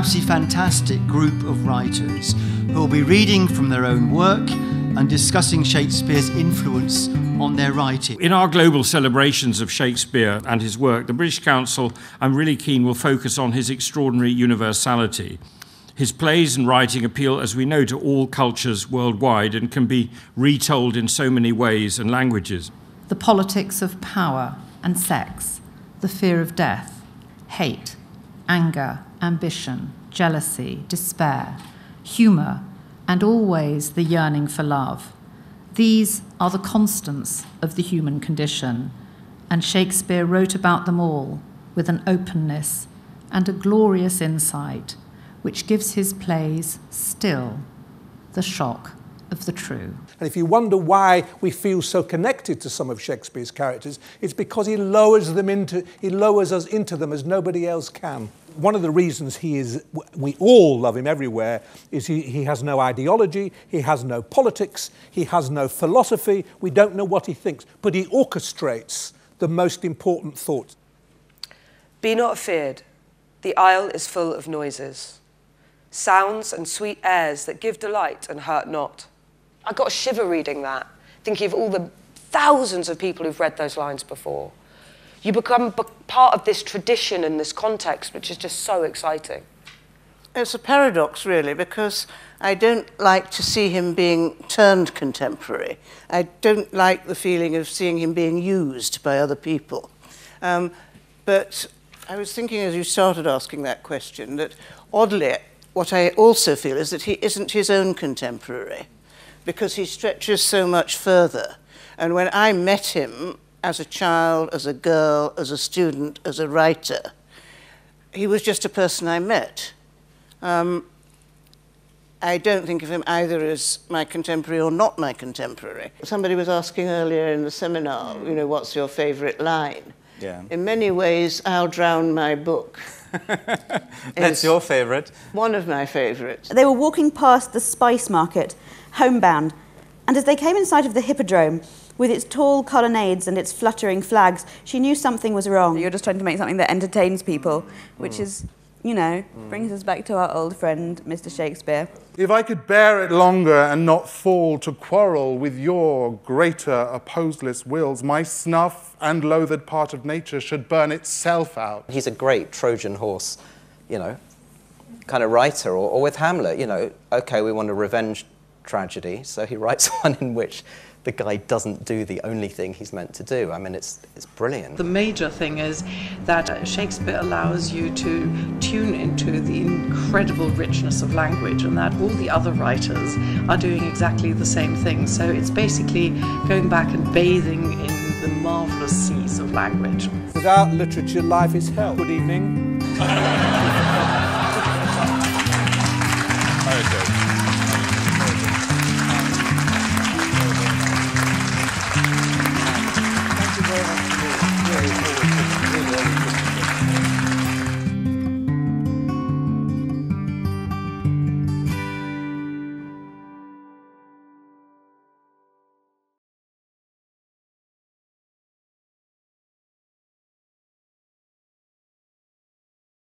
absolutely fantastic group of writers who will be reading from their own work and discussing Shakespeare's influence on their writing. In our global celebrations of Shakespeare and his work, the British Council, I'm really keen, will focus on his extraordinary universality. His plays and writing appeal, as we know, to all cultures worldwide and can be retold in so many ways and languages. The politics of power and sex, the fear of death, hate, anger, ambition, jealousy, despair, humour, and always the yearning for love. These are the constants of the human condition, and Shakespeare wrote about them all with an openness and a glorious insight which gives his plays still the shock of the true. And if you wonder why we feel so connected to some of Shakespeare's characters, it's because he lowers us into them as nobody else can. One of the reasons we all love him everywhere is he has no ideology, he has no politics, he has no philosophy, we don't know what he thinks, but he orchestrates the most important thoughts. Be not feared, the isle is full of noises, sounds and sweet airs that give delight and hurt not. I got a shiver reading that, thinking of all the thousands of people who've read those lines before. You become part of this tradition and this context, which is just so exciting. It's a paradox, really, because I don't like to see him being turned contemporary. I don't like the feeling of seeing him being used by other people. But I was thinking, as you started asking that question, that oddly, what I also feel is that he isn't his own contemporary, because he stretches so much further. And when I met him as a child, as a girl, as a student, as a writer, he was just a person I met. I don't think of him either as my contemporary or not my contemporary. Somebody was asking earlier in the seminar, you know, what's your favourite line? Yeah. In many ways, I'll drown my book. That's your favourite? One of my favourites. They were walking past the spice market, homebound, and as they came in sight of the Hippodrome, with its tall colonnades and its fluttering flags, she knew something was wrong. You're just trying to make something that entertains people, which is, you know, brings us back to our old friend, Mr. Shakespeare. If I could bear it longer and not fall to quarrel with your greater opposeless wills, my snuff and loathed part of nature should burn itself out. He's a great Trojan horse, you know, kind of writer, or with Hamlet, you know, okay, we want a revenge tragedy, so he writes one in which the guy doesn't do the only thing he's meant to do. I mean, it's brilliant. The major thing is that Shakespeare allows you to tune into the incredible richness of language, and that all the other writers are doing exactly the same thing. So it's basically going back and bathing in the marvellous seas of language. Without literature, life is hell. Good evening. Okay.